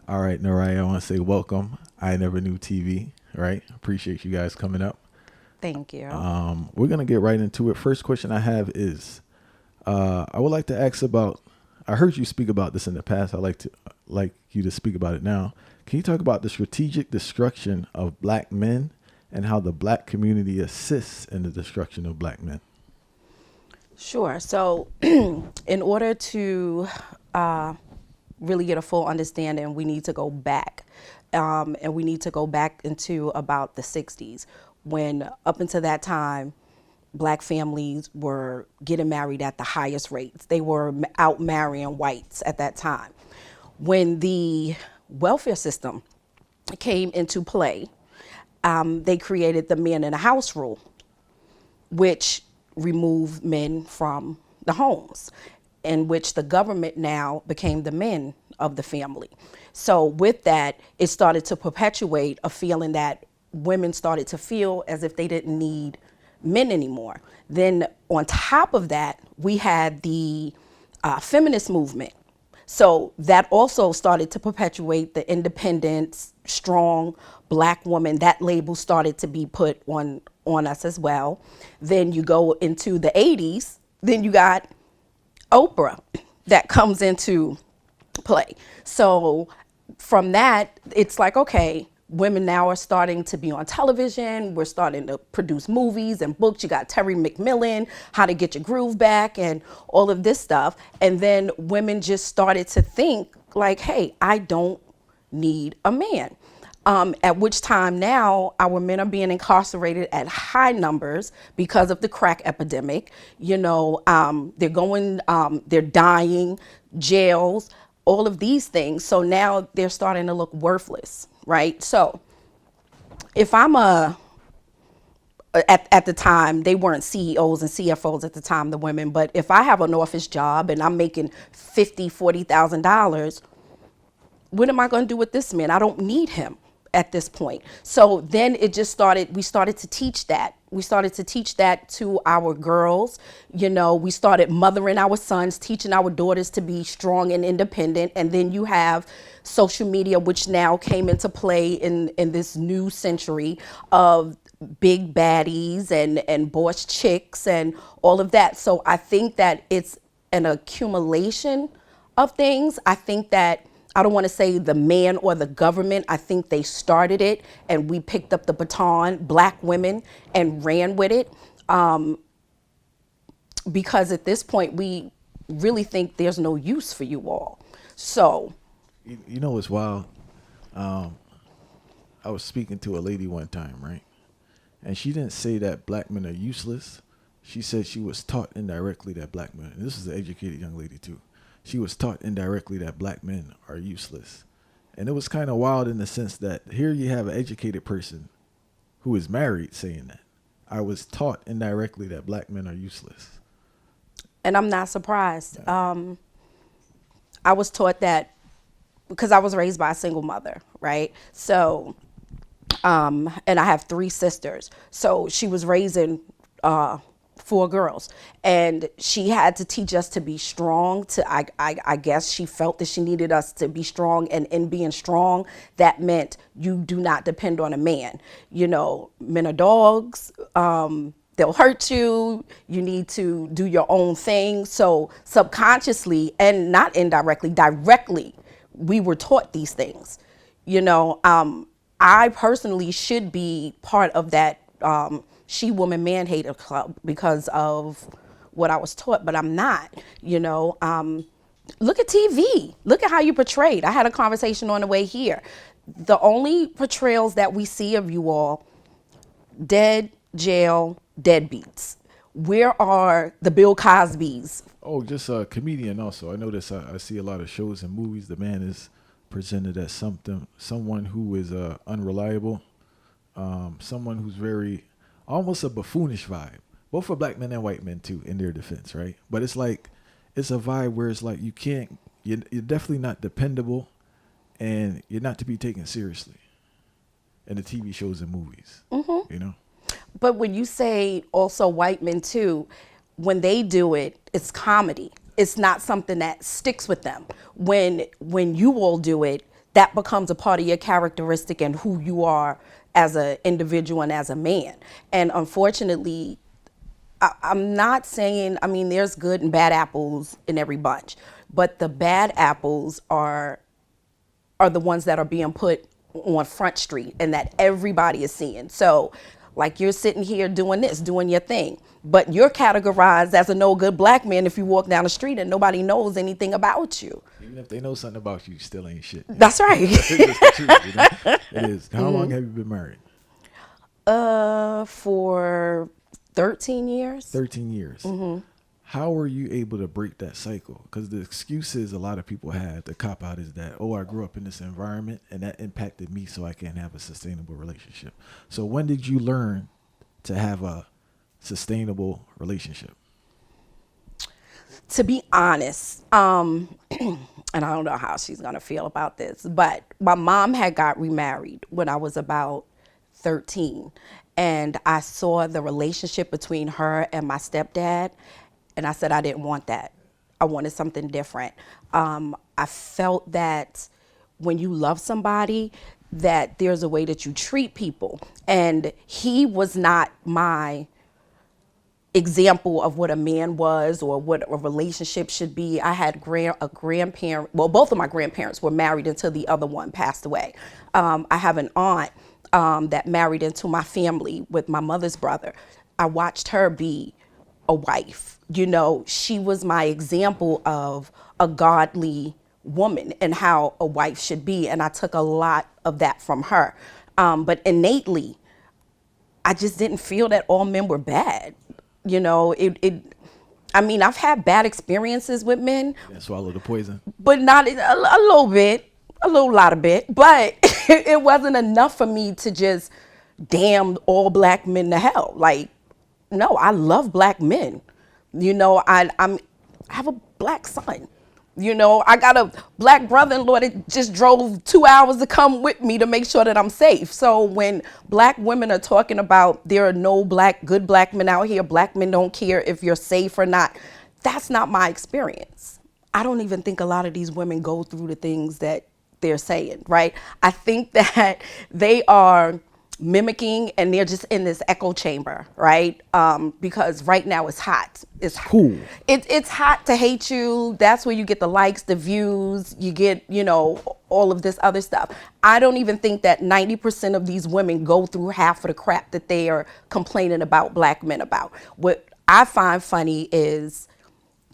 All right, Neriah, I want to say welcome. I Never Knew TV, right? Appreciate you guys coming up. Thank you. We're going to get right into it. First question I have is I would like to ask about, I heard you speak about this in the past. Like you to speak about it now. Can you talk about the strategic destruction of black men and how the black community assists in the destruction of black men? Sure. So, in order to really get a full understanding, we need to go back. And we need to go back into about the 60s when, up until that time, black families were getting married at the highest rates. They were out marrying whites at that time. When the welfare system came into play, they created the man in the house rule, which removed men from the homes, in which the government now became the men of the family. So with that, it started to perpetuate a feeling that women started to feel as if they didn't need men anymore. Then on top of that, we had the feminist movement. So that also started to perpetuate the independent, strong black woman. That label started to be put on us as well. Then you go into the 80s, then you got Oprah that comes into play. So from that, it's like, okay, women now are starting to be on television. We're starting to produce movies and books. You got Terry McMillan, How to Get Your Groove Back, and all of this stuff. And then women just started to think like, hey, I don't need a man. At which time now our men are being incarcerated at high numbers because of the crack epidemic. They're dying, jails, all of these things. So now they're starting to look worthless, right? So if I'm at the time, they weren't CEOs and CFOs at the time, the women, but if I have an office job and I'm making $40,000, what am I going to do with this man? I don't need him at this point. So then we started to teach that. We started to teach that to our girls. We started mothering our sons, teaching our daughters to be strong and independent. And then you have social media, which now came into play in this new century of big baddies and boss chicks and all of that. So I think that it's an accumulation of things. I think that I don't want to say the man or the government. I think they started it and we picked up the baton, black women, and ran with it. Because at this point, we really think there's no use for you all. So, You know, it's wild. Um, I was speaking to a lady one time, right? And she didn't say that black men are useless. She said she was taught indirectly that black men, and this is an educated young lady too. She was taught indirectly that black men are useless. And it was kind of wild in the sense that here you have an educated person who is married saying that. I was taught indirectly that black men are useless. and I'm not surprised. Yeah. I was taught that because I was raised by a single mother, right? So, and I have three sisters. So she was raising four girls, and she had to teach us to be strong. I guess she felt that she needed us to be strong, and in being strong, that meant you do not depend on a man. Men are dogs. They'll hurt you. You need to do your own thing. So subconsciously and not indirectly, directly, we were taught these things. I personally should be part of that she woman man hater club because of what I was taught, but I'm not. Look at TV. Look at how you portrayed. I had a conversation on the way here. The only portrayals that we see of you all, dead, jail, deadbeats. Where are the Bill Cosbys? Oh, just a comedian also. I notice I see a lot of shows and movies. The man is presented as someone who is unreliable, someone who's very almost a buffoonish vibe, both for black men and white men too, in their defense, right? But it's like it's a vibe where it's like you're definitely not dependable, and you're not to be taken seriously in the TV shows and movies. You know, But when you say also white men too, when they do it, it's comedy. It's not something that sticks with them. When you all do it, that becomes a part of your characteristic and who you are as an individual and as a man. And unfortunately, I'm not saying, I mean, there's good and bad apples in every bunch, but the bad apples are the ones that are being put on Front Street and that everybody is seeing. So, like, you're sitting here doing this, doing your thing, but you're categorized as a no good black man if you walk down the street and nobody knows anything about you. Even if they know something about you, still ain't shit. That's right. It's just the truth, you know? It is. How long have you been married? For 13 years. 13 years. How were you able to break that cycle? Because the excuses a lot of people have, the cop out is that, oh, I grew up in this environment and that impacted me so I can't have a sustainable relationship. So when did you learn to have a sustainable relationship? To be honest, and I don't know how she's going to feel about this, but my mom had got remarried when I was about 13. And I saw the relationship between her and my stepdad. And I said I didn't want that. I wanted something different. I felt that when you love somebody, that there's a way that you treat people. And he was not my example of what a man was or what a relationship should be. I had a grandparent, well, both of my grandparents were married until the other one passed away. I have an aunt that married into my family with my mother's brother. I watched her be a wife. You know, she was my example of a godly woman and how a wife should be. And I took a lot of that from her. But innately, I just didn't feel that all men were bad. You know, I mean, I've had bad experiences with men. Yeah, swallow the poison. But not a little bit, a little lot of bit. But it wasn't enough for me to just damn all black men to hell. Like, no, I love black men. You know, I have a black son. You know, I got a black brother-in-law that just drove 2 hours to come with me to make sure that I'm safe. So when black women are talking about there are no good black men out here, black men don't care if you're safe or not, that's not my experience. I don't even think a lot of these women go through the things that they're saying, right? I think that they are mimicking and they're just in this echo chamber, right? Because right now it's hot. It's cool. It's hot to hate you. That's where you get the likes, the views, you get, you know, all of this other stuff. I don't even think that 90% of these women go through half of the crap that they are complaining about black men about. What I find funny is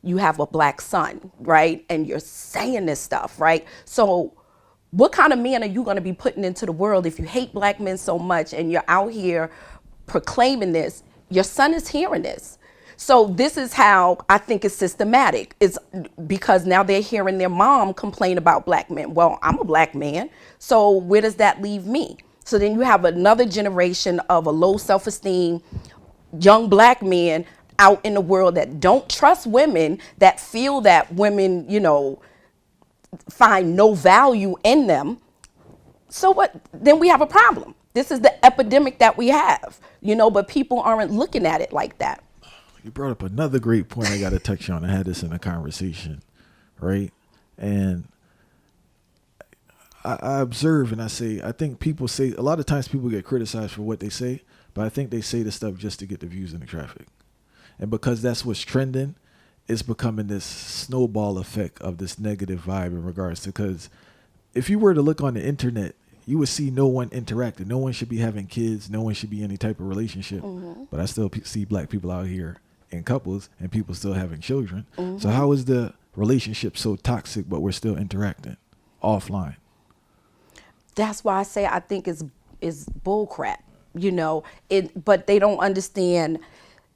you have a black son, right? And you're saying this stuff, right? So what kind of man are you going to be putting into the world if you hate black men so much and you're out here proclaiming this? Your son is hearing this. So this is how I think it's systematic. It's because now they're hearing their mom complain about black men. Well, I'm a black man, so where does that leave me? So then you have another generation of a low self-esteem, young black men out in the world that don't trust women, that feel that women, you know, find no value in them. So what? Then we have a problem. This is the epidemic that we have, you know, but people aren't looking at it like that. You brought up another great point I got to touch on. I had this in a conversation, right? And I observe and I say, I think people say, a lot of times people get criticized for what they say, but I think they say the stuff just to get the views in the traffic. And because that's what's trending, it's becoming this snowball effect of this negative vibe in regards to, because if you were to look on the internet, you would see no one interacting. No one should be having kids. No one should be in any type of relationship. Mm-hmm. But I still see black people out here in couples and people still having children. Mm-hmm. So how is the relationship so toxic, but we're still interacting offline? That's why I say I think it's bull crap, you know, but they don't understand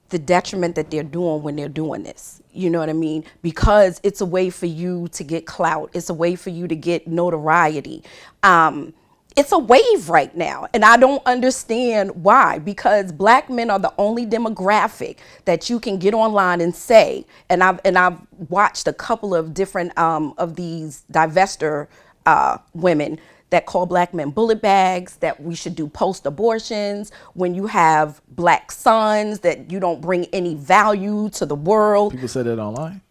the detriment that they're doing when they're doing this. You know what I mean? Because it's a way for you to get clout. It's a way for you to get notoriety. It's a wave right now. And I don't understand why, because black men are the only demographic that you can get online and say, and I've watched a couple of different of these divester women that call black men bullet bags, that we should do post-abortions, when you have black sons, that you don't bring any value to the world. People say that online?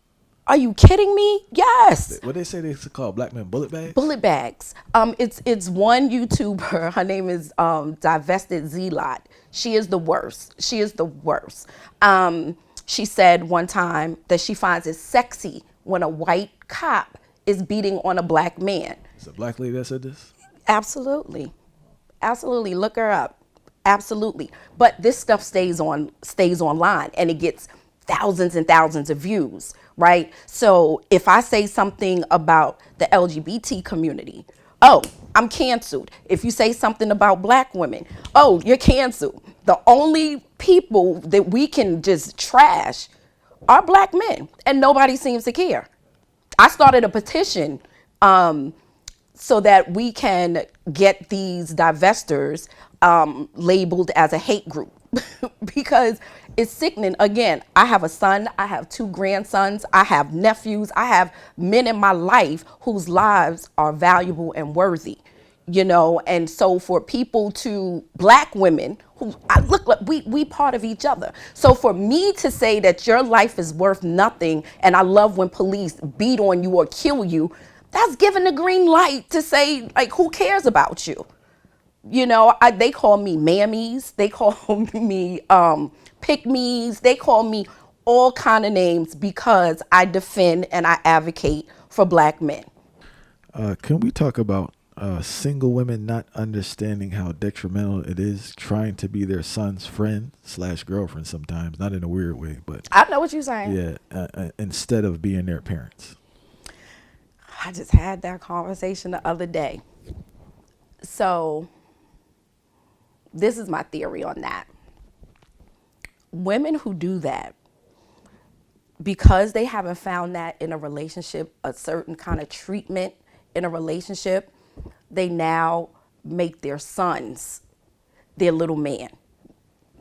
Are you kidding me? Yes. What they say they call black men bullet bags? Bullet bags. It's one YouTuber. Her name is Divested Zelot. She is the worst. She is the worst. She said one time that she finds it sexy when a white cop is beating on a black man. It's a black lady that said this? Absolutely. Absolutely. Look her up. Absolutely. But this stuff stays online and it gets thousands and thousands of views, right? So if I say something about the LGBT community, oh, I'm canceled. If you say something about black women, oh, you're canceled. The only people that we can just trash are black men, and nobody seems to care. I started a petition so that we can get these divestors labeled as a hate group because it's sickening. Again, I have a son, I have 2 grandsons, I have nephews, I have men in my life whose lives are valuable and worthy, you know. And so for people to, black women who look like we part of each other. So for me to say that your life is worth nothing, and I love when police beat on you or kill you, that's giving the green light to say, like, who cares about you? You know, they call me mammies. They call me pick-me's. They call me all kind of names because I defend and I advocate for black men. Can we talk about single women not understanding how detrimental it is trying to be their son's friend / girlfriend sometimes, not in a weird way, but I know what you're saying. yeah, instead of being their parents. I just had that conversation the other day. So this is my theory on that. Women who do that, because they haven't found that in a relationship, a certain kind of treatment in a relationship, they now make their sons their little man.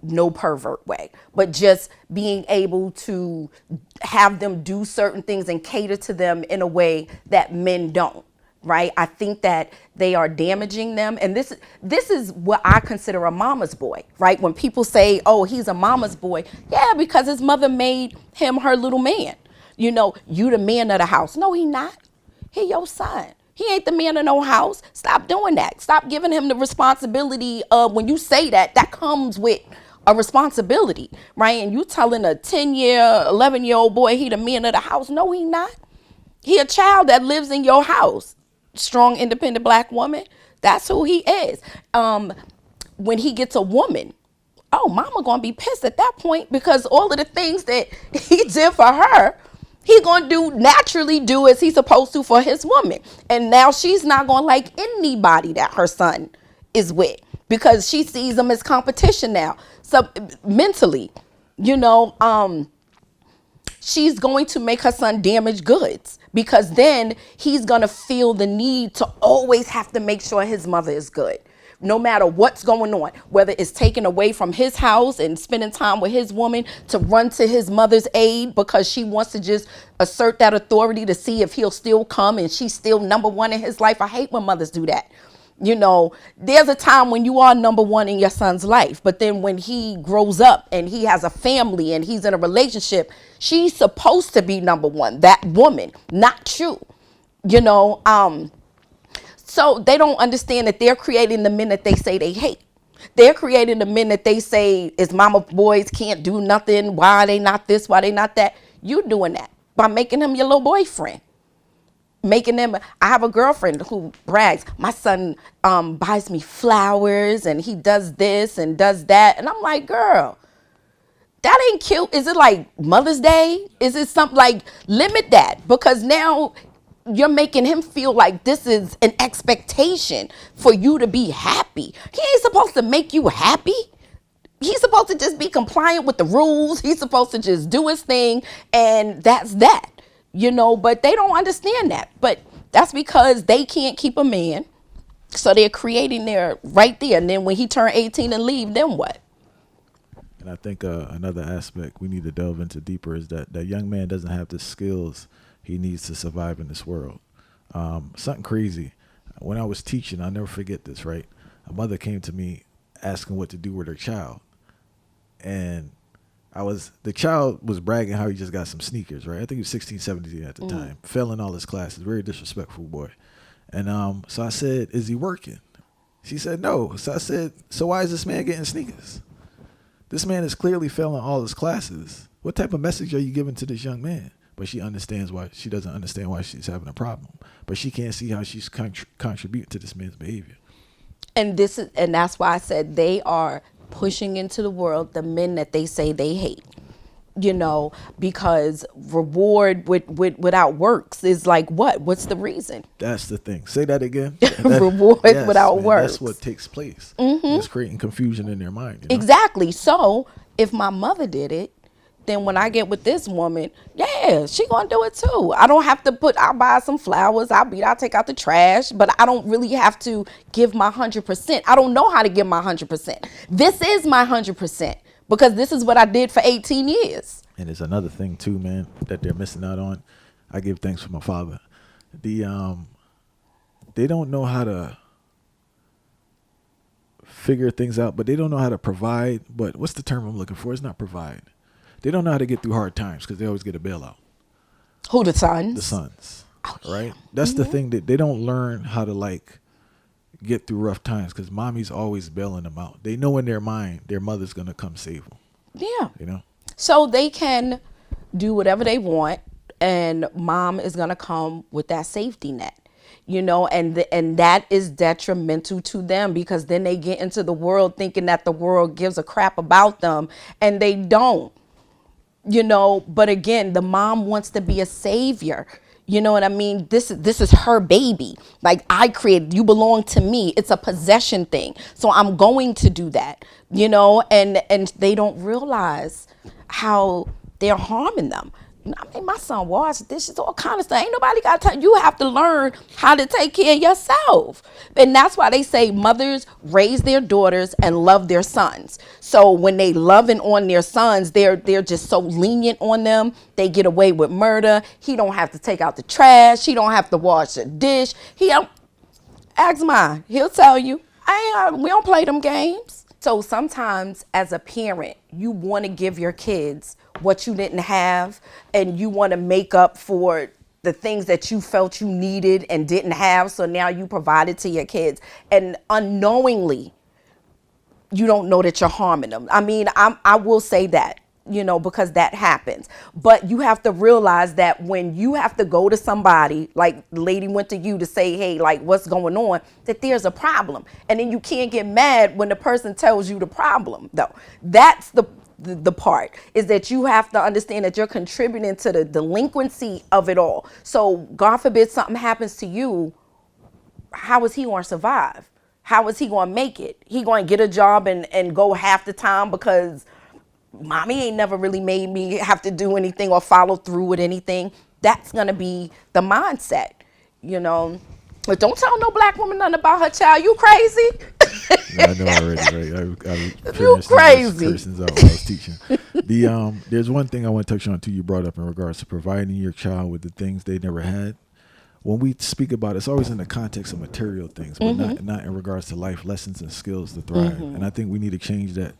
No pervert way, but just being able to have them do certain things and cater to them in a way that men don't, right? I think that they are damaging them. And this is what I consider a mama's boy, right? When people say, oh, he's a mama's boy. Yeah, because his mother made him her little man. You know, you the man of the house. No, he not. He your son. He ain't the man of no house. Stop doing that. Stop giving him the responsibility of, when you say that, that comes with a responsibility, right? And you telling a 10-year, 11-year-old boy he the man of the house. No, he not. He a child that lives in your house. Strong, independent black woman. That's who he is. When he gets a woman, oh, mama gonna be pissed at that point because all of the things that he did for her, he gonna naturally do as he's supposed to for his woman. And now she's not gonna like anybody that her son is with because she sees them as competition now. So mentally, you know, she's going to make her son damaged goods because then he's going to feel the need to always have to make sure his mother is good. No matter what's going on, whether it's taken away from his house and spending time with his woman to run to his mother's aid because she wants to just assert that authority to see if he'll still come and she's still number one in his life. I hate when mothers do that. You know, there's a time when you are number one in your son's life, but then when he grows up and he has a family and he's in a relationship, she's supposed to be number one, that woman, not you, you know. So they don't understand that they're creating the men that they say they hate. They're creating the men that they say is mama boys, can't do nothing. Why are they not this? Why are they not that? You doing that by making him your little boyfriend. Making them, I have a girlfriend who brags, my son buys me flowers and he does this and does that. And I'm like, girl, that ain't cute. Is it like Mother's Day? Is it something like, limit that? Because now you're making him feel like this is an expectation for you to be happy. He ain't supposed to make you happy. He's supposed to just be compliant with the rules. He's supposed to just do his thing. And that's that. You know, but they don't understand that. But that's because they can't keep a man. So they're creating their right there. And then when he turned 18 and leave, then what? And I think another aspect we need to delve into deeper is that that young man doesn't have the skills he needs to survive in this world. Something crazy. When I was teaching, I'll never forget this, right? A mother came to me asking what to do with her child. And the child was bragging how he just got some sneakers, right? I think he was 16, 17 at the time, failing all his classes, very disrespectful boy. And so I said, is he working? She said, no. So I said, so why is this man getting sneakers? This man is clearly failing all his classes. What type of message are you giving to this young man? But she doesn't understand why she's having a problem. But she can't see how she's contributing to this man's behavior. And that's why I said they are pushing into the world the men that they say they hate. Because reward without works is like what? What's the reason? That's the thing. Say that again. Reward without works. That's what takes place. It's creating confusion in their mind. Exactly. So if my mother did it, then when I get with this woman, yeah, she gonna do it too. I don't have to I'll buy some flowers, I'll take out the trash, but I don't really have to give my 100%. I don't know how to give my 100%. This is my 100% because this is what I did for 18 years. And there's another thing too, man, that they're missing out on. I give thanks for my father. They don't know how to figure things out, but they don't know how to provide. But what's the term I'm looking for? It's not provide. They don't know how to get through hard times because they always get a bailout. Who, the sons? The sons, right? That's the thing, that they don't learn how to get through rough times because mommy's always bailing them out. They know in their mind their mother's going to come save them. Yeah. So they can do whatever they want and mom is going to come with that safety net. And that is detrimental to them because then they get into the world thinking that the world gives a crap about them and they don't. But again, the mom wants to be a savior. You know what I mean? This is her baby. Like, I created, you belong to me. It's a possession thing. So I'm going to do that, and they don't realize how they're harming them. My son wash dishes, all kind of stuff. Ain't nobody got to you have to learn how to take care of yourself. And that's why they say mothers raise their daughters and love their sons. So when they loving on their sons, they're just so lenient on them. They get away with murder. He don't have to take out the trash. He don't have to wash a dish. Ask mine. He'll tell you. We don't play them games. So sometimes as a parent, you want to give your kids what you didn't have, and you want to make up for the things that you felt you needed and didn't have. So now you provide it to your kids, and unknowingly, you don't know that you're harming them. I mean, I will say that, because that happens. But you have to realize that when you have to go to somebody, like the lady went to you to say, hey, like, what's going on, that there's a problem. And then you can't get mad when the person tells you the problem, though. That's the part, is that you have to understand that you're contributing to the delinquency of it all. So God forbid something happens to you, how is he going to survive? How is he going to make it? He going to get a job and go half the time because mommy ain't never really made me have to do anything or follow through with anything. That's going to be the mindset, But don't tell no black woman nothing about her child. You crazy? I know already, right? I you crazy. Cursings out when I was teaching. There's one thing I want to touch on too. You brought up in regards to providing your child with the things they never had. When we speak about it, it's always in the context of material things, but not in regards to life lessons and skills to thrive. And I think we need to change that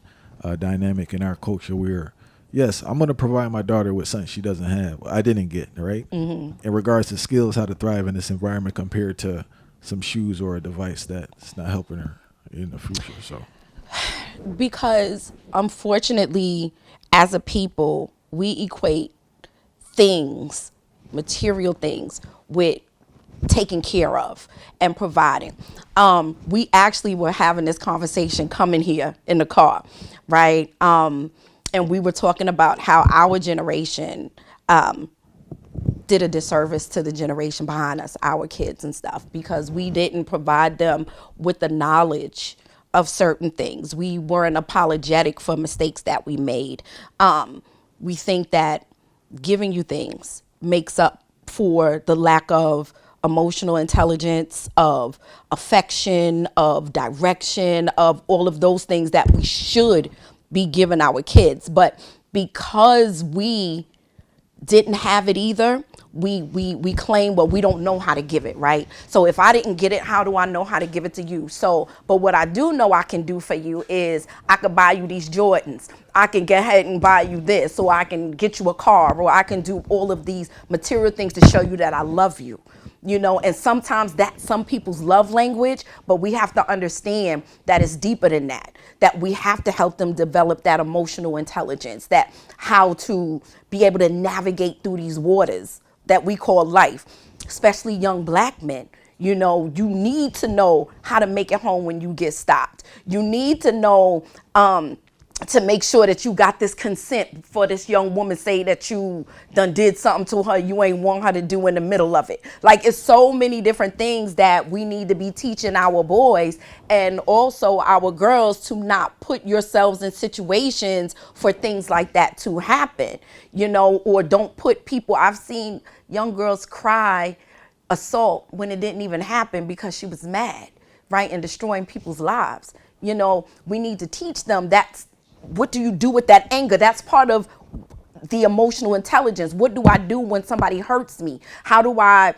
dynamic in our culture where, yes, I'm going to provide my daughter with something she doesn't have. I didn't get, right? In regards to skills, how to thrive in this environment compared to some shoes or a device that's not helping her in the future. So, because unfortunately, as a people, we equate things, material things, with taking care of and providing. We actually were having this conversation coming here in the car, right? And we were talking about how our generation did a disservice to the generation behind us, our kids and stuff, because we didn't provide them with the knowledge of certain things. We weren't apologetic for mistakes that we made. We think that giving you things makes up for the lack of emotional intelligence, of affection, of direction, of all of those things that we should be giving our kids. But because we didn't have it either, we claim, well, we don't know how to give it, right? So if I didn't get it, how do I know how to give it to you? So, but what I do know I can do for you is I could buy you these Jordans. I can get ahead and buy you this, or I can get you a car, or I can do all of these material things to show you that I love you. And sometimes that's some people's love language, but we have to understand that it's deeper than that, that we have to help them develop that emotional intelligence, that how to be able to navigate through these waters that we call life, especially young black men. You need to know how to make it home when you get stopped. You need to know, to make sure that you got this consent for this young woman say that you done did something to her you ain't want her to do in the middle of it. Like, it's so many different things that we need to be teaching our boys and also our girls, to not put yourselves in situations for things like that to happen, or don't put people. I've seen young girls cry assault when it didn't even happen because she was mad, right? And destroying people's lives. We need to teach them that's, what do you do with that anger? That's part of the emotional intelligence. What do I do when somebody hurts me? How do I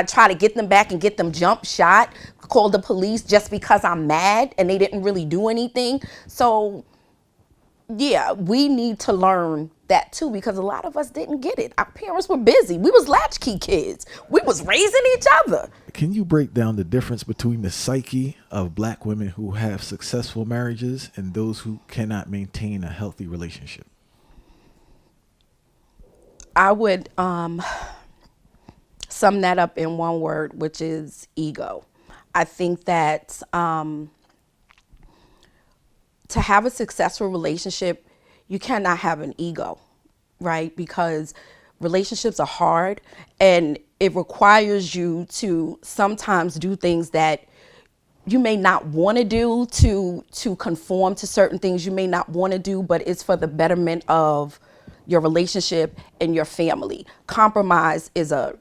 try to get them back and get them jump shot, call the police just because I'm mad and they didn't really do anything? So yeah, we need to learn that too, because a lot of us didn't get it. Our parents were busy. We was latchkey kids. We was raising each other. Can you break down the difference between the psyche of black women who have successful marriages and those who cannot maintain a healthy relationship? I would sum that up in one word, which is ego. I think that to have a successful relationship, you cannot have an ego, right? Because relationships are hard and it requires you to sometimes do things that you may not want to do, to conform to certain things you may not want to do, but it's for the betterment of your relationship and your family. Compromise is a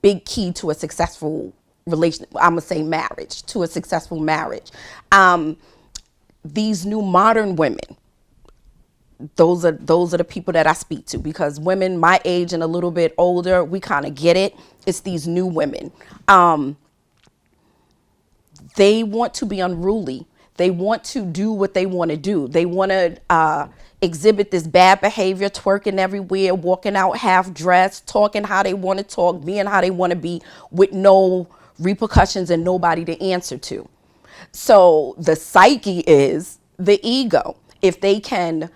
big key to a successful relation. I'm gonna say marriage, to a successful marriage. These new modern women, those are the people that I speak to, because women my age and a little bit older, we kind of get it. It's these new women. They want to be unruly. They want to do what they want to do. They want to exhibit this bad behavior, twerking everywhere, walking out half dressed, talking how they want to talk, being how they want to be, with no repercussions and nobody to answer to. So the psyche is the ego. If they can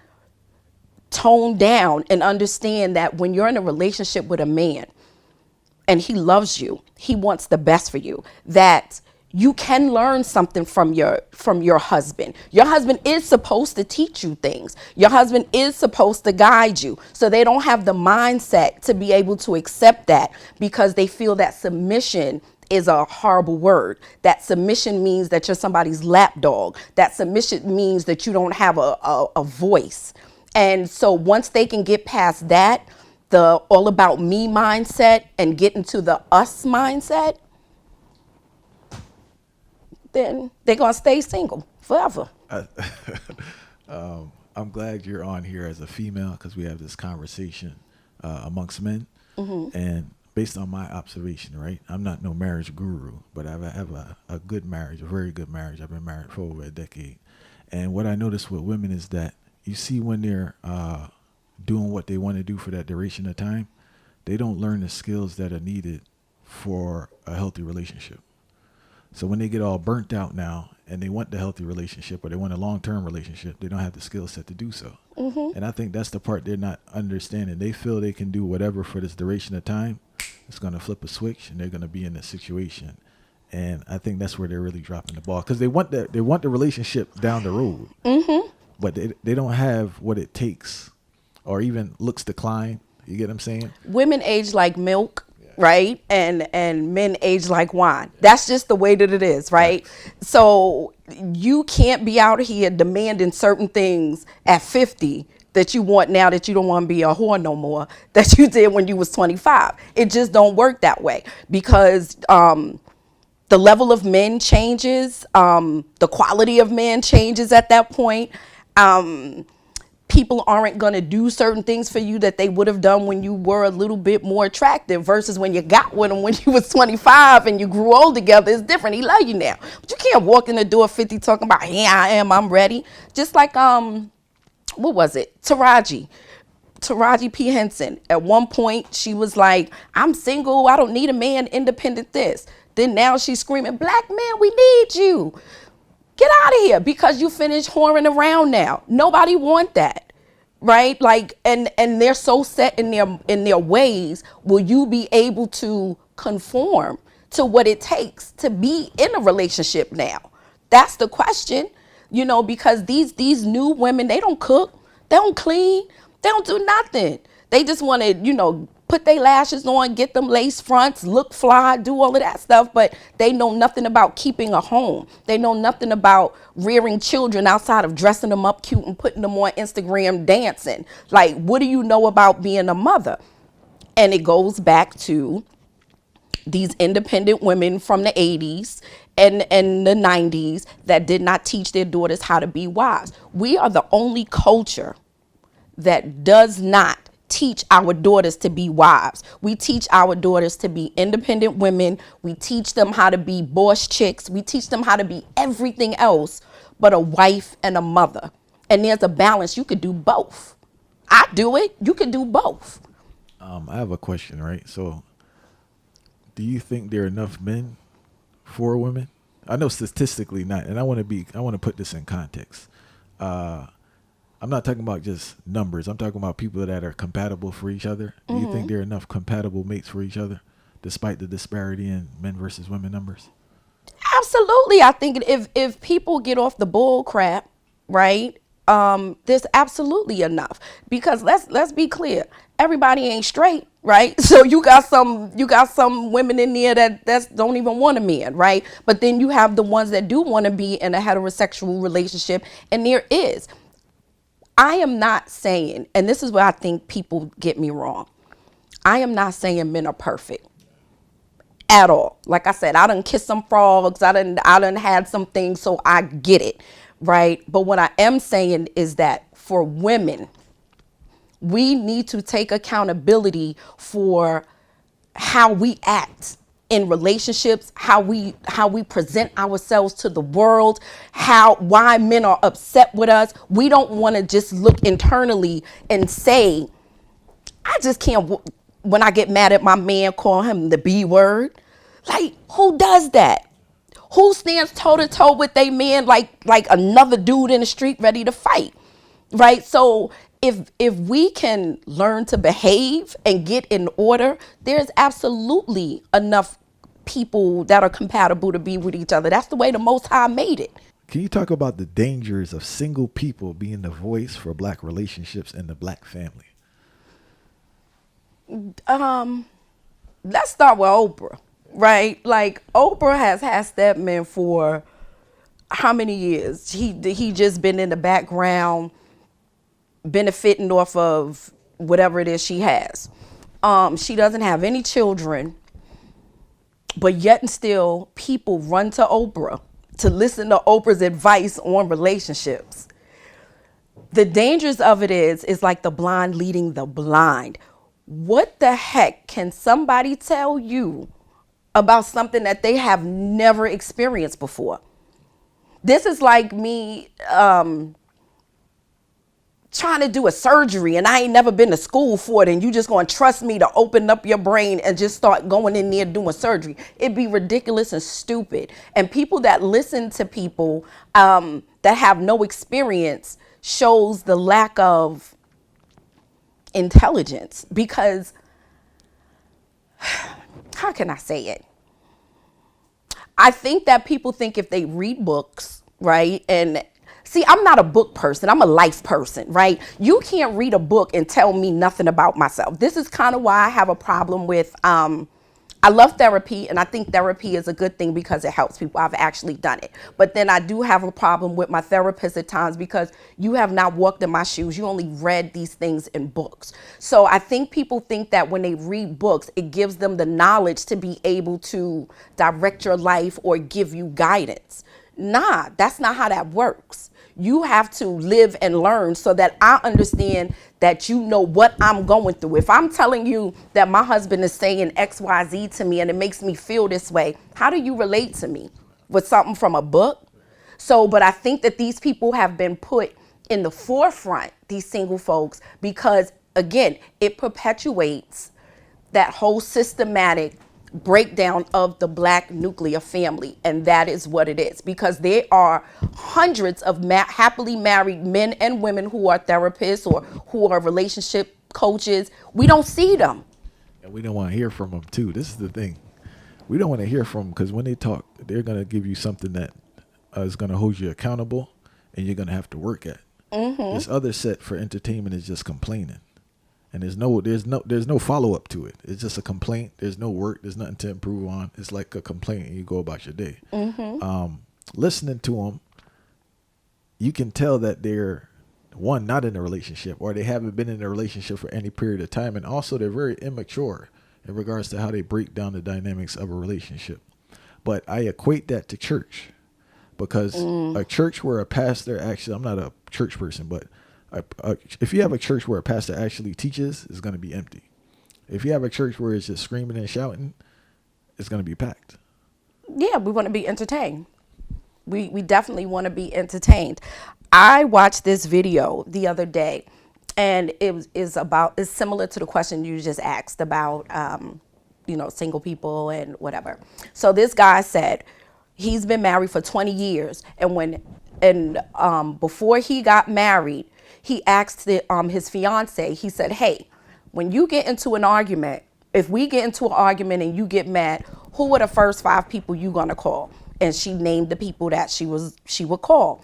tone down and understand that when you're in a relationship with a man and he loves you, he wants the best for you, that you can learn something from your husband. Your husband is supposed to teach you things. Your husband is supposed to guide you. So they don't have the mindset to be able to accept that, because they feel that submission is a horrible word. That submission means that you're somebody's lapdog. That submission means that you don't have a voice. And so once they can get past that, the all about me mindset, and get into the us mindset, then they're going to stay single forever. I'm glad you're on here as a female, because we have this conversation amongst men. Mm-hmm. And based on my observation, right, I'm not no marriage guru, but I have a good marriage, a very good marriage. I've been married for over a decade. And what I notice with women is that you see when they're doing what they want to do for that duration of time, they don't learn the skills that are needed for a healthy relationship. So when they get all burnt out now and they want the healthy relationship, or they want a long-term relationship, they don't have the skill set to do so. Mm-hmm. And I think that's the part they're not understanding. They feel they can do whatever for this duration of time. It's going to flip a switch and they're going to be in a situation. And I think that's where they're really dropping the ball, because they want the relationship down the road. Mm-hmm. But they don't have what it takes, or even looks decline. You get what I'm saying? Women age like milk. Right? And men age like wine. That's just the way that it is, right? So you can't be out here demanding certain things at 50 that you want now, that you don't want to be a whore no more, that you did when you was 25. It just don't work that way, because the level of men changes, the quality of men changes at that point. people aren't going to do certain things for you that they would have done when you were a little bit more attractive versus when you got with him when you was 25 and you grew old together. It's different. He love you now. But you can't walk in the door 50 talking about, here I am, I'm ready. Just like, what was it? Taraji P. Henson. At one point, she was like, I'm single. I don't need a man, independent this. Then now she's screaming, black man, we need you. Get out of here because you finished whoring around now. Nobody want that, right? Like, and they're so set in their ways. Will you be able to conform to what it takes to be in a relationship now? That's the question, because these new women, they don't cook, they don't clean, they don't do nothing. They just want to, put their lashes on, get them lace fronts, look fly, do all of that stuff, but they know nothing about keeping a home. They know nothing about rearing children outside of dressing them up cute and putting them on Instagram dancing. Like, what do you know about being a mother? And it goes back to these independent women from the 80s and the 90s that did not teach their daughters how to be wives. We are the only culture that does not teach our daughters to be wives. We teach our daughters to be independent women. We teach them how to be boss chicks. We teach them how to be everything else but a wife and a mother. And there's a balance. You could do both. I do it. You could do both. I have a question, right? So, do you think there are enough men for women? I know statistically not, and I want to put this in context. I'm not talking about just numbers. I'm talking about people that are compatible for each other. Do you think there are enough compatible mates for each other, despite the disparity in men versus women numbers? Absolutely. I think if people get off the bull crap, right, there's absolutely enough. Because let's be clear, everybody ain't straight, right? So you got some women in there that don't even want a man, right? But then you have the ones that do want to be in a heterosexual relationship, and there is. I am not saying, and this is where I think people get me wrong, I am not saying men are perfect at all. Like I said, I done kissed some frogs, I done had some things, so I get it, right? But what I am saying is that for women, we need to take accountability for how we act in relationships, how we present ourselves to the world, why men are upset with us. We don't want to just look internally and say, I just can't, when I get mad at my man, call him the B word. Like, who does that? Who stands toe to toe with a man like another dude in the street ready to fight? Right? So if we can learn to behave and get in order, there's absolutely enough people that are compatible to be with each other. That's the way the Most High made it. Can you talk about the dangers of single people being the voice for black relationships and the black family? Let's start with Oprah, right? Like, Oprah has had stepmen for how many years? He just been in the background benefiting off of whatever it is she has. She doesn't have any children, but yet and still people run to Oprah to listen to Oprah's advice on relationships. The dangers of it is like the blind leading the blind. What the heck can somebody tell you about something that they have never experienced before? This is like me trying to do a surgery and I ain't never been to school for it, and you just gonna trust me to open up your brain and just start going in there doing surgery. It'd be ridiculous and stupid. And people that listen to people that have no experience shows the lack of intelligence, because how can I say it? I think that people think if they read books, right, and see, I'm not a book person. I'm a life person, right? You can't read a book and tell me nothing about myself. This is kind of why I have a problem with, I love therapy, and I think therapy is a good thing because it helps people. I've actually done it. But then I do have a problem with my therapist at times because you have not walked in my shoes. You only read these things in books. So I think people think that when they read books, it gives them the knowledge to be able to direct your life or give you guidance. Nah, that's not how that works. You have to live and learn so that I understand that you know what I'm going through. If I'm telling you that my husband is saying XYZ to me and it makes me feel this way, how do you relate to me? With something from a book? So, but I think that these people have been put in the forefront, these single folks, because again, it perpetuates that whole systematic breakdown of the Black nuclear family. And that is what it is, because there are hundreds of happily married men and women who are therapists or who are relationship coaches. We don't see them. And we don't want to hear from them too. This is the thing. We don't want to hear from them because when they talk, they're going to give you something that is going to hold you accountable and you're going to have to work at. This other set for entertainment is just complaining. And there's no follow up to it. It's just a complaint. There's no work. There's nothing to improve on. It's like a complaint and you go about your day. Listening to them, you can tell that they're not in a relationship, or they haven't been in a relationship for any period of time. And also they're very immature in regards to how they break down the dynamics of a relationship. But I equate that to church, because a church where a pastor actually, I'm not a church person, but if you have a church where a pastor actually teaches, it's going to be empty. If you have a church where it's just screaming and shouting, it's going to be packed. Yeah, we want to be entertained. We definitely want to be entertained. I watched this video the other day, and it's similar to the question you just asked about, single people and whatever. So this guy said he's been married for 20 years, and before he got married, he asked his fiance. He said, "Hey, when you get into an argument, if we get into an argument and you get mad, who are the first 5 people you gonna call?" And she named the people that she would call.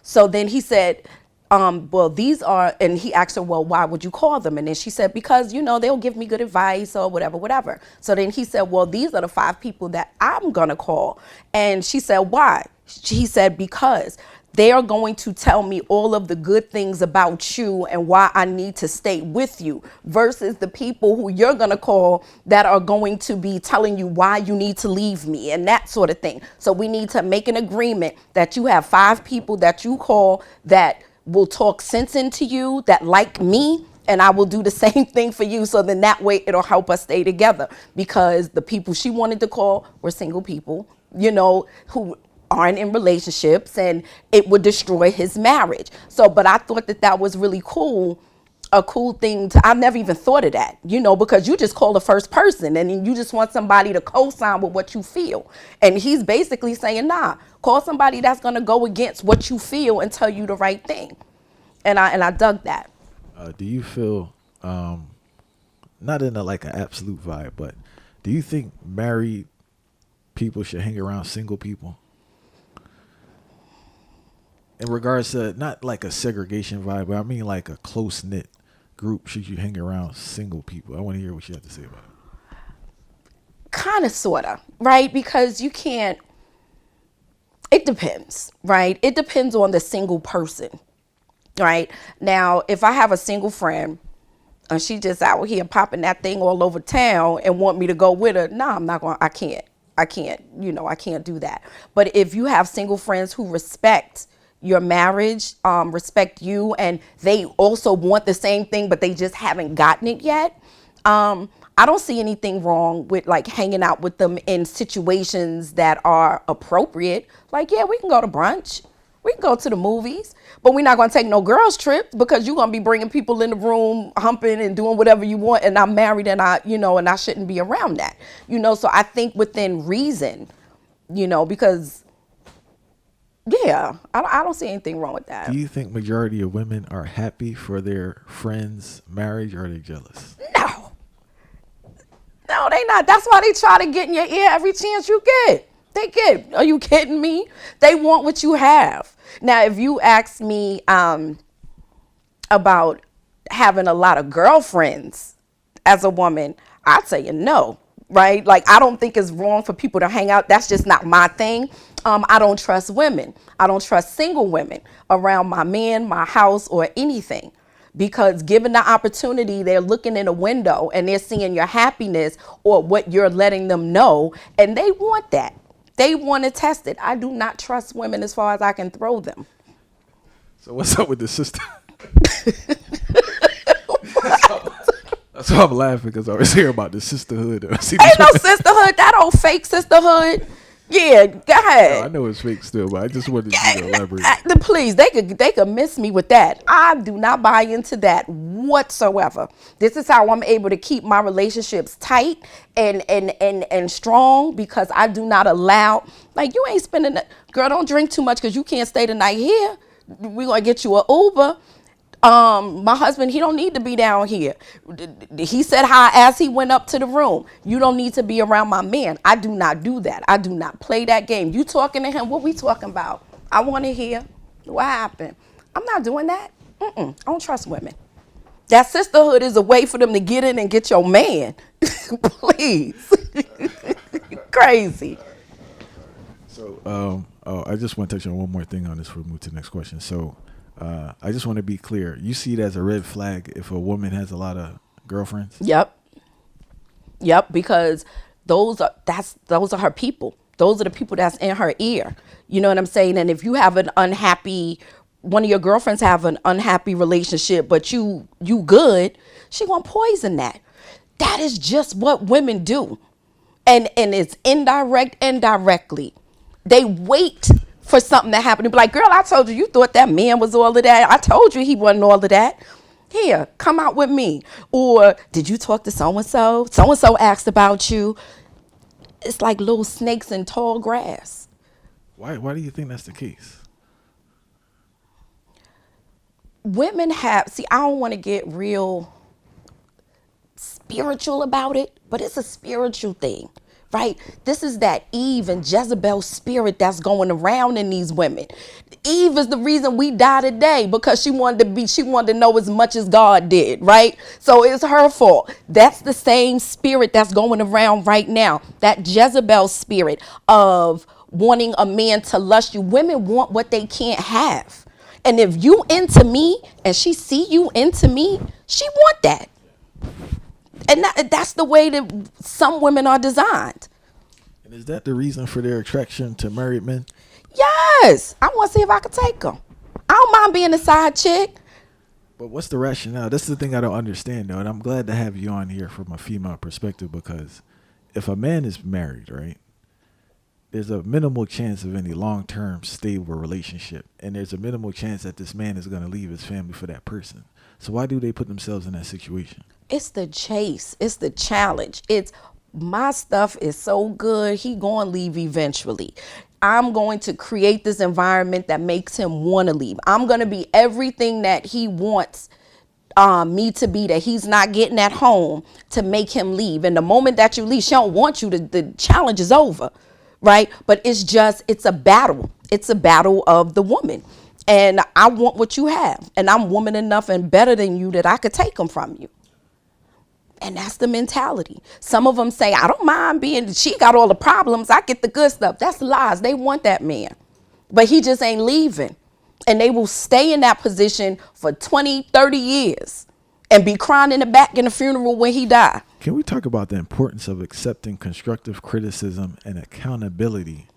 So then he said, well, these are, and he asked her, well, why would you call them? And then she said, because, they'll give me good advice or whatever. So then he said, well, these are the 5 people that I'm going to call. And she said, why? He said, because they are going to tell me all of the good things about you and why I need to stay with you, versus the people who you're going to call that are going to be telling you why you need to leave me and that sort of thing. So we need to make an agreement that you have 5 people that you call that will talk sense into you, that like me, and I will do the same thing for you. So then that way it'll help us stay together, because the people she wanted to call were single people, who aren't in relationships, and it would destroy his marriage. So, but I thought that was really cool, a cool thing I've never even thought of that, because you just call the first person and then you just want somebody to co-sign with what you feel. And he's basically saying, nah, call somebody that's going to go against what you feel and tell you the right thing. And I dug that. Do you feel, not in an absolute vibe, but do you think married people should hang around single people? In regards to not like a segregation vibe, but I mean like a close-knit group. Should you hang around single people? I want to hear what you have to say about it. Kind of, sort of, right? Because you can't, it depends, right? It depends on the single person, right? Now, if I have a single friend and she just out here popping that thing all over town and want me to go with her, nah, I'm not going, I can't, I can't do that. But if you have single friends who respect your marriage, respect you, and they also want the same thing, but they just haven't gotten it yet, I don't see anything wrong with hanging out with them in situations that are appropriate. Like, yeah, we can go to brunch, we can go to the movies, but we're not going to take no girls trip, because you're going to be bringing people in the room humping and doing whatever you want, and I'm married and I shouldn't be around that. So I think within reason, because yeah, I don't see anything wrong with that. Do you think majority of women are happy for their friends' marriage, or are they jealous? No, they not. That's why they try to get in your ear every chance you get. They get. Are you kidding me? They want what you have. Now, if you ask me about having a lot of girlfriends as a woman, I'd tell you no, right? I don't think it's wrong for people to hang out. That's just not my thing. I don't trust women. I don't trust single women around my man, my house, or anything. Because given the opportunity, they're looking in a window and they're seeing your happiness or what you're letting them know, and they want that. They want to test it. I do not trust women as far as I can throw them. So what's up with the sister? That's why I'm laughing, because I always hear about the sisterhood. Ain't no sisterhood. That old fake sisterhood. Yeah, go ahead. No, I know it's fake still, but I just wanted you to elaborate. Please, they could miss me with that. I do not buy into that whatsoever. This is how I'm able to keep my relationships tight and strong, because I do not allow, like, you ain't spending, girl, don't drink too much because you can't stay the night here. We're going to get you an Uber. My husband, he don't need to be down here. He said hi as he went up to the room. You don't need to be around my man. I do not do that. I do not play that game. You talking to him, what we talking about? I want to hear what happened. I'm not doing that. I don't trust women. That sisterhood is a way for them to get in and get your man. Please. Crazy. So I just want to touch on one more thing on this before we move to the next question. So I just want to be clear. You see it as a red flag if a woman has a lot of girlfriends? Yep, because those are her people. Those are the people that's in her ear. You know what I'm saying? And if you have one of your girlfriends have an unhappy relationship, but you good, she gonna poison that. That is just what women do. And it's indirect and directly. They wait for something to happen to be like, girl, I told you thought that man was all of that. I told you he wasn't all of that. Here, come out with me. Or did you talk to so-and-so? So-and-so asked about you. It's like little snakes in tall grass. Why do you think that's the case? Women I don't want to get real spiritual about it, but it's a spiritual thing. Right? This is that Eve and Jezebel spirit that's going around in these women. Eve is the reason we die today, because she wanted to know as much as God did, right? So it's her fault. That's the same spirit that's going around right now. That Jezebel spirit of wanting a man to lust you. Women want what they can't have. And if you into me and she see you into me, she want that. And that's the way that some women are designed. And is that the reason for their attraction to married men? Yes. I want to see if I can take them. I don't mind being a side chick. But what's the rationale? That's the thing I don't understand, though. And I'm glad to have you on here from a female perspective, because if a man is married, right, there's a minimal chance of any long-term stable relationship. And there's a minimal chance that this man is going to leave his family for that person. So why do they put themselves in that situation? It's the chase. It's the challenge. It's my stuff is so good. He going to leave eventually. I'm going to create this environment that makes him want to leave. I'm going to be everything that he wants me to be, that he's not getting at home, to make him leave. And the moment that you leave, she don't want you to, the challenge is over. Right? But it's a battle. It's a battle of the woman. And I want what you have. And I'm woman enough and better than you that I could take them from you. And that's the mentality. Some of them say, I don't mind she got all the problems. I get the good stuff. That's lies. They want that man. But he just ain't leaving. And they will stay in that position for 20, 30 years and be crying in the back in the funeral when he die. Can we talk about the importance of accepting constructive criticism and accountability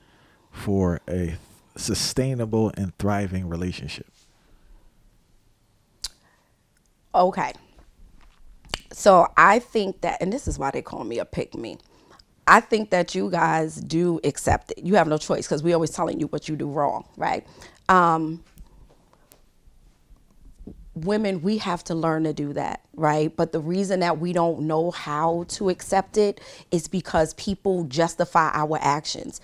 for a sustainable and thriving relationship? Okay. So I think that, and this is why they call me a pick-me, I think that you guys do accept it. You have no choice, because we always telling you what you do wrong, right? Women, we have to learn to do that, right? But the reason that we don't know how to accept it is because people justify our actions.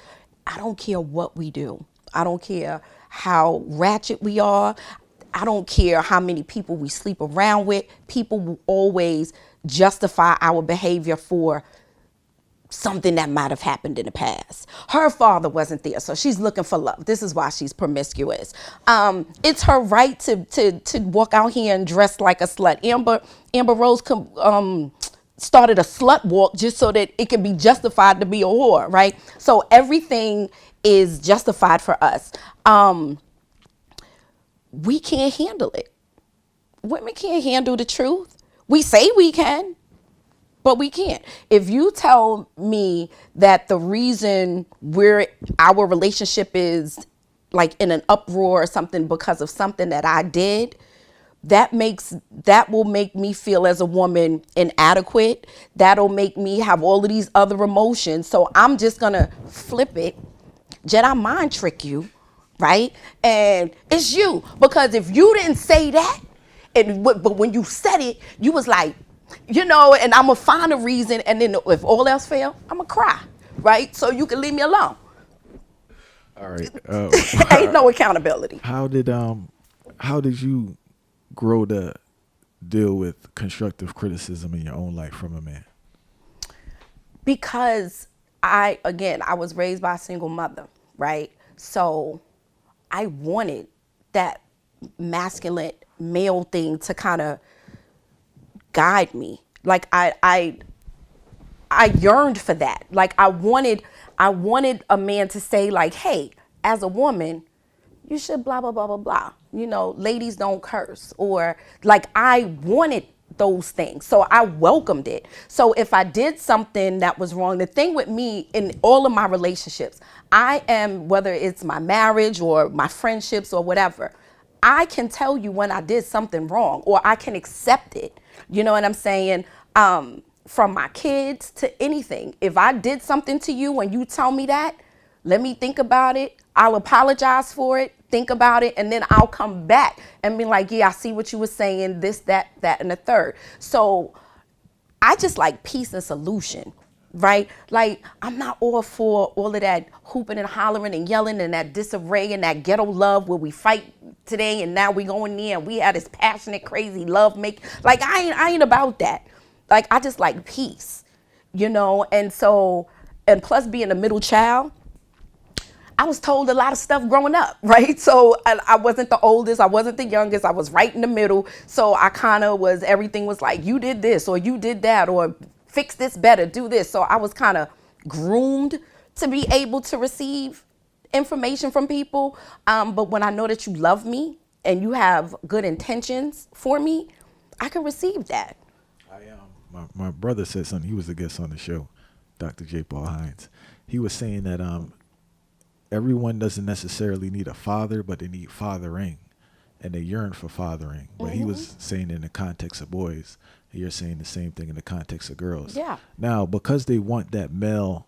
I don't care what we do. I don't care how ratchet we are. I don't care how many people we sleep around with. People will always justify our behavior for something that might have happened in the past. Her father wasn't there, so she's looking for love. This is why she's promiscuous. It's her right to walk out here and dress like a slut. Amber Rose started a slut walk just so that it could be justified to be a whore, right? So everything is justified for us. We can't handle it. Women can't handle the truth. We say we can, But we can't. If you tell me that the reason our relationship is like in an uproar or something because of something that I did, that will make me feel as a woman inadequate. That'll make me have all of these other emotions. So I'm just gonna flip it, Jedi mind trick you, right? And it's you, because if you didn't say that, but when you said it, you was like, and I'm gonna find a reason, and then if all else fail, I'm gonna cry, right? So you can leave me alone. All right. Ain't no accountability. How did you grow to deal with constructive criticism in your own life from a man? Because I was raised by a single mother, right? So I wanted that masculine male thing to kind of guide me. Like I yearned for that. Like I wanted a man to say like, hey, as a woman, you should blah, blah, blah, blah, blah. Ladies don't curse. Or like I wanted those things. So I welcomed it. So if I did something that was wrong, the thing with me in all of my relationships, I am, whether it's my marriage or my friendships or whatever, I can tell you when I did something wrong, or I can accept it. You know what I'm saying? From my kids to anything. If I did something to you and you tell me that, let me think about it. I'll apologize for it, think about it, and then I'll come back and be like, yeah, I see what you were saying, this, that, and the third. So I just like peace and solution, right? Like I'm not all for all of that hooping and hollering and yelling and that disarray and that ghetto love where we fight today and now we going there and we had this passionate, crazy love make. Like I ain't about that. Like I just like peace, and so, and plus being a middle child, I was told a lot of stuff growing up, right? So I wasn't the oldest, I wasn't the youngest, I was right in the middle. So I kind of everything was like, you did this or you did that, or fix this better, do this. So I was kind of groomed to be able to receive information from people. But when I know that you love me and you have good intentions for me, I can receive that. My brother said something. He was a guest on the show, Dr. J. Paul Hines. He was saying that everyone doesn't necessarily need a father, but they need fathering, and they yearn for fathering. But he was saying in the context of boys, and you're saying the same thing in the context of girls. Yeah. Now, because they want that male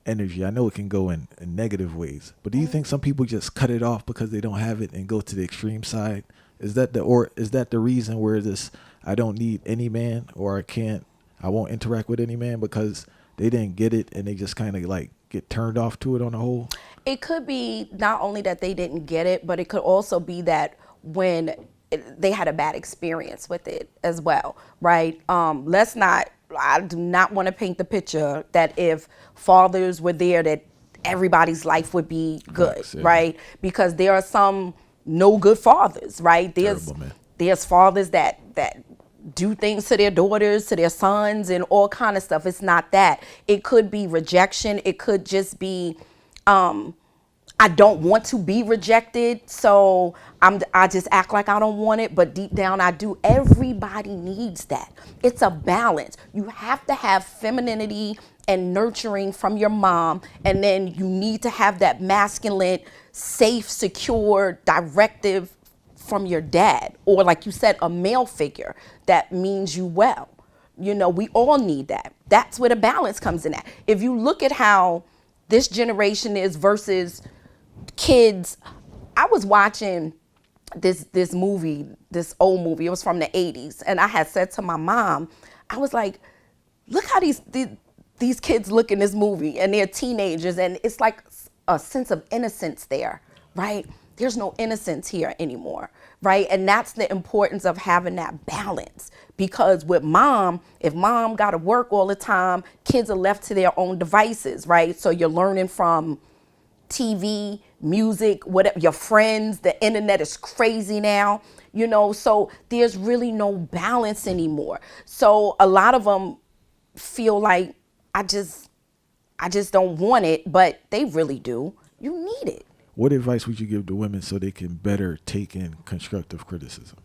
energy, I know it can go in negative ways, but do you think some people just cut it off because they don't have it and go to the extreme side? Is that the reason where I don't need any man, or I won't interact with any man because they didn't get it and they just kind of like get turned off to it on the whole? It could be not only that they didn't get it, but it could also be that when they had a bad experience with it as well, right? I do not want to paint the picture that if fathers were there, that everybody's life would be good, right? Because there are some no good fathers, right? There's fathers that do things to their daughters, to their sons, and all kind of stuff. It's not that. It could be rejection. It could just be, I don't want to be rejected, so I just act like I don't want it, but deep down I do. Everybody needs that. It's a balance. You have to have femininity and nurturing from your mom, and then you need to have that masculine, safe, secure, directive from your dad, or like you said, a male figure that means you well. We all need that. That's where the balance comes in at. If you look at how this generation is versus kids, I was watching this old movie. It was from the 80s, and I had said to my mom, I was like, look how these kids look in this movie, and they're teenagers, and it's like a sense of innocence there, right? There's no innocence here anymore, right? And that's the importance of having that balance, because with mom, if mom got to work all the time, kids are left to their own devices, right? So you're learning from TV, music, whatever, your friends, the internet is crazy now, so there's really no balance anymore. So a lot of them feel like I just don't want it, but they really do. You need it. What advice would you give to women so they can better take in constructive criticism?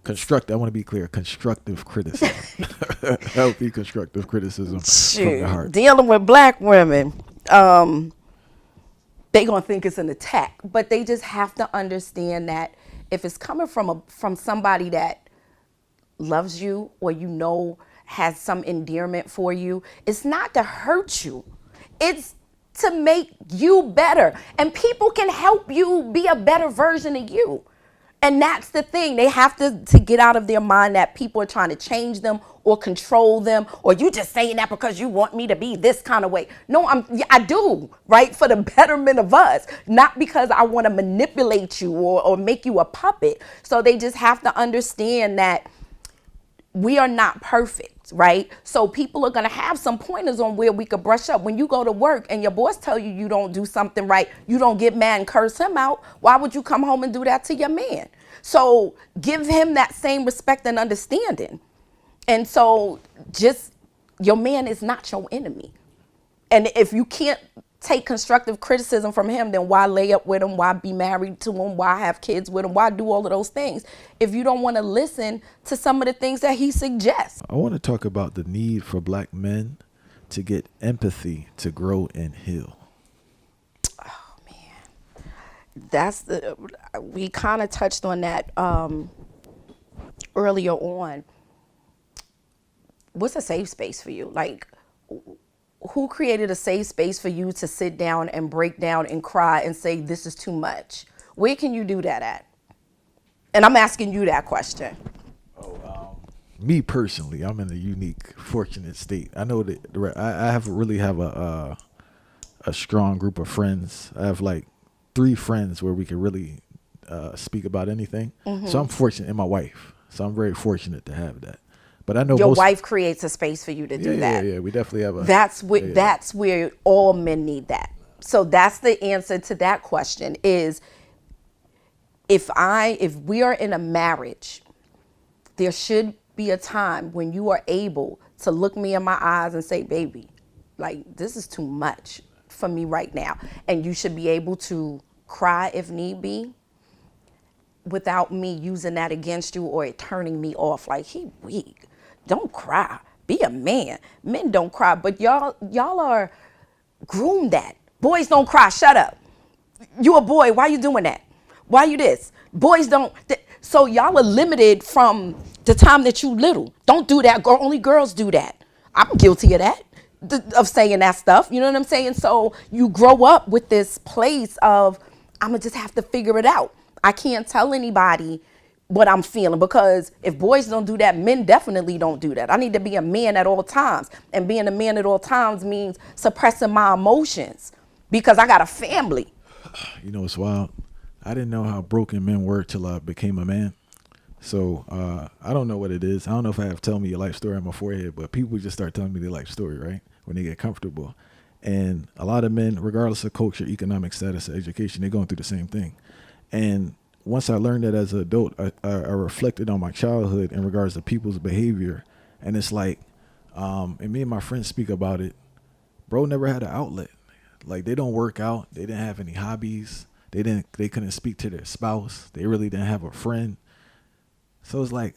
Construct. I want to be clear. Constructive criticism. Healthy constructive criticism from the heart. Dealing with black women, they gonna think it's an attack, but they just have to understand that if it's coming from somebody that loves you or has some endearment for you, it's not to hurt you. It's to make you better. And people can help you be a better version of you. And that's the thing. They have to get out of their mind that people are trying to change them or control them, or you just saying that because you want me to be this kind of way. No, I do, right? For the betterment of us, not because I want to manipulate you or make you a puppet. So they just have to understand that we are not perfect, right? So people are going to have some pointers on where we could brush up. When you go to work and your boss tell you you don't do something right, you don't get mad and curse him out. Why would you come home and do that to your man? So give him that same respect and understanding. And so your man is not your enemy. And if you can't take constructive criticism from him, then why lay up with him? Why be married to him? Why have kids with him? Why do all of those things if you don't want to listen to some of the things that he suggests? I want to talk about the need for black men to get empathy to grow and heal. Oh man, we kind of touched on that earlier on. What's a safe space for you? Like, who created a safe space for you to sit down and break down and cry and say, this is too much? Where can you do that at? And I'm asking you that question. Me personally, I'm in a unique, fortunate state. I know that I really have a strong group of friends. I have like 3 friends where we can really speak about anything. Mm-hmm. So I'm fortunate, and my wife. So I'm very fortunate to have that. But I know your wife creates a space for you to do that. Yeah, we definitely have that's where all men need that. So that's the answer to that question is if we are in a marriage, there should be a time when you are able to look me in my eyes and say, baby, like, this is too much for me right now. And you should be able to cry if need be, without me using that against you or it turning me off like he weak. Don't cry. Be a man. Men don't cry, but y'all are groomed that. Boys don't cry. Shut up. You a boy. Why you doing that? Why you this? Boys don't. So y'all are limited from the time that you little. Don't do that. Only girls do that. I'm guilty of that, of saying that stuff. You know what I'm saying? So you grow up with this place of, I'm going to just have to figure it out. I can't tell anybody what I'm feeling, because if boys don't do that, men definitely don't do that. I need to be a man at all times. And being a man at all times means suppressing my emotions because I got a family. You know, it's wild. I didn't know how broken men were till I became a man. So I don't know what it is. I don't know if I have tell me your life story on my forehead, but people just start telling me their life story, right? When they get comfortable. And a lot of men, regardless of culture, economic status, or education, they're going through the same thing. And once I learned that as an adult, I reflected on my childhood in regards to people's behavior. And it's like, and me and my friends speak about it, bro never had an outlet. Like, they don't work out. They didn't have any hobbies. They couldn't speak to their spouse. They really didn't have a friend. So it's like,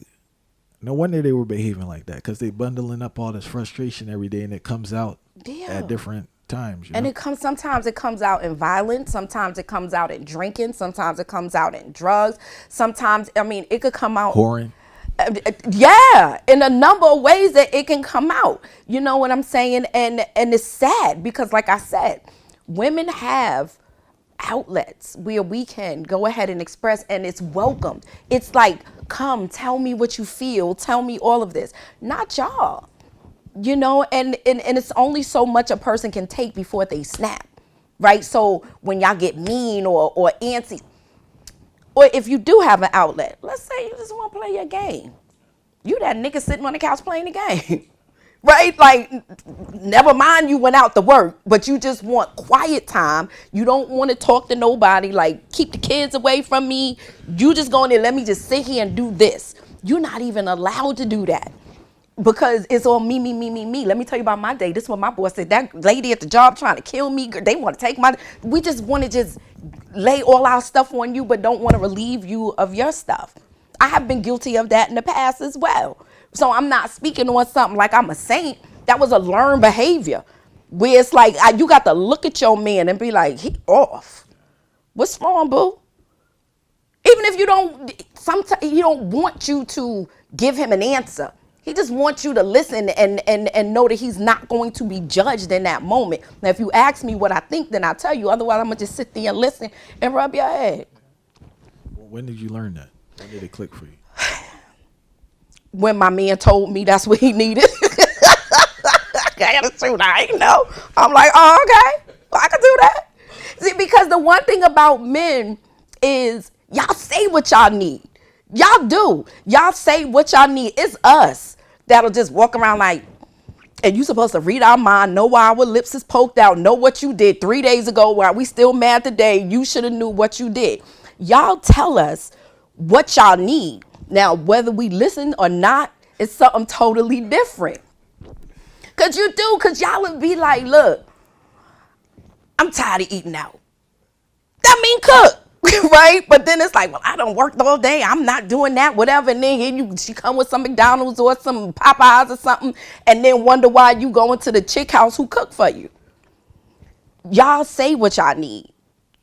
no wonder they were behaving like that, because they bundling up all this frustration every day, and it comes out at different times. You know? Sometimes it comes out in violence. Sometimes it comes out in drinking. Sometimes it comes out in drugs. Sometimes, it could come out. Whoring. Yeah, in a number of ways that it can come out. You know what I'm saying? And it's sad because, like I said, women have outlets where we can go ahead and express, and it's welcomed. It's like, come, tell me what you feel. Tell me all of this. Not y'all. You know, and it's only so much a person can take before they snap, right? So when y'all get mean or antsy, or if you do have an outlet, let's say you just want to play your game. You that nigga sitting on the couch playing the game, right? Like, never mind you went out to work, but you just want quiet time. You don't want to talk to nobody, like, keep the kids away from me. You just go in there, let me just sit here and do this. You're not even allowed to do that. Because it's all me. Let me tell you about my day. This is what my boss said. That lady at the job trying to kill me. They want to take we just want to just lay all our stuff on you, but don't want to relieve you of your stuff. I have been guilty of that in the past as well. So I'm not speaking on something like I'm a saint. That was a learned behavior where it's like you got to look at your man and be like, he off. What's wrong, boo? Even if you don't, sometimes he don't want you to give him an answer. He just wants you to listen and know that he's not going to be judged in that moment. Now, if you ask me what I think, then I'll tell you. Otherwise, I'm going to just sit there and listen and rub your head. When did you learn that? When did it click for you? When my man told me that's what he needed. Attitude, I ain't know. I'm like, oh, okay, I can do that. See, because the one thing about men is y'all say what y'all need. Y'all do. Y'all say what y'all need. It's us that'll just walk around like, and you supposed to read our mind, know why our lips is poked out, know what you did 3 days ago, why we still mad today. You should have knew what you did. Y'all tell us what y'all need. Now, whether we listen or not, it's something totally different. Because you do, because y'all would be like, look, I'm tired of eating out. That mean cook, right? But then it's like, well, I don't work all day. I'm not doing that, whatever. And then she come with some McDonald's or some Popeyes or something, and then wonder why you going to the chick house who cook for you. Y'all say what y'all need.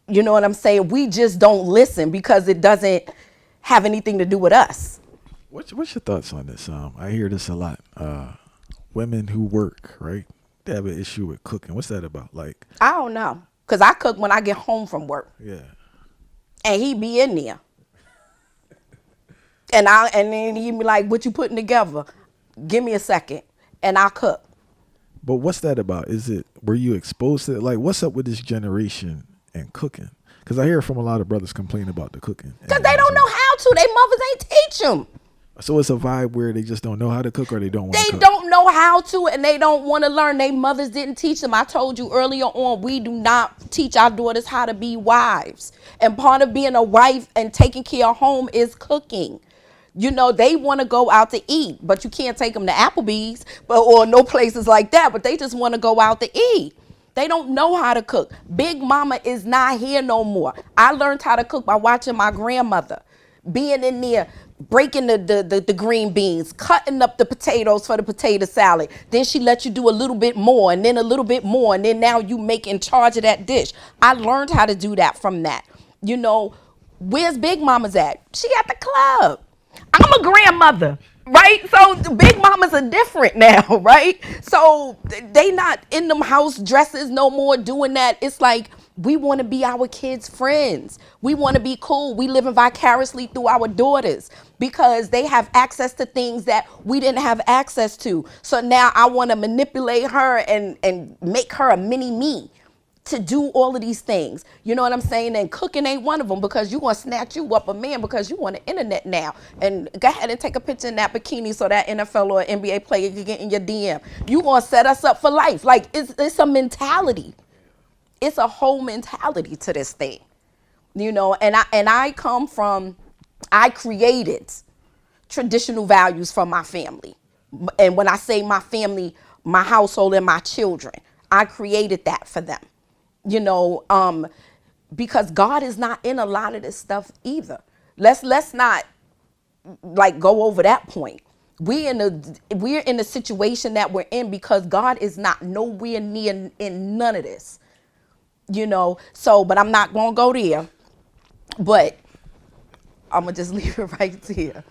You know what I'm saying? We just don't listen because it doesn't have anything to do with us. What's your thoughts on this? I hear this a lot. Women who work, right? They have an issue with cooking. What's that about? Like, I don't know. Because I cook when I get home from work. Yeah. And he be in there. And then he be like, what you putting together? Give me a second. And I'll cook. But what's that about? Were you exposed to it? Like, what's up with this generation and cooking? Because I hear from a lot of brothers complain about the cooking. Because they don't know how to. Their mothers ain't teach them. So it's a vibe where they just don't know how to cook or they don't want to cook. They don't know how to and they don't want to learn. Their mothers didn't teach them. I told you earlier on, we do not teach our daughters how to be wives. And part of being a wife and taking care of home is cooking. You know, they want to go out to eat, but you can't take them to Applebee's or no places like that. But they just want to go out to eat. They don't know how to cook. Big mama is not here no more. I learned how to cook by watching my grandmother. Being in there, breaking the green beans, cutting up the potatoes for the potato salad. Then she let you do a little bit more and then a little bit more. And then now you make in charge of that dish. I learned how to do that from that. You know, where's Big Mama's at? She at the club. I'm a grandmother, right? So the Big Mamas are different now, right? So they not in them house dresses no more doing that. It's like, we want to be our kids' friends. We want to be cool. We living vicariously through our daughters because they have access to things that we didn't have access to. So now I want to manipulate her and make her a mini me to do all of these things. You know what I'm saying? And cooking ain't one of them because you want to snatch you up a man because you want the internet now. And go ahead and take a picture in that bikini so that NFL or NBA player can get in your DM. You want to set us up for life. Like it's a mentality. It's a whole mentality to this thing, you know, and I created traditional values for my family. And when I say my family, my household and my children, I created that for them, you know, because God is not in a lot of this stuff either. Let's not like go over that point. We're in the situation that we're in because God is not nowhere near in none of this. You know, so, but I'm not going to go there, but I'm going to just leave it right here.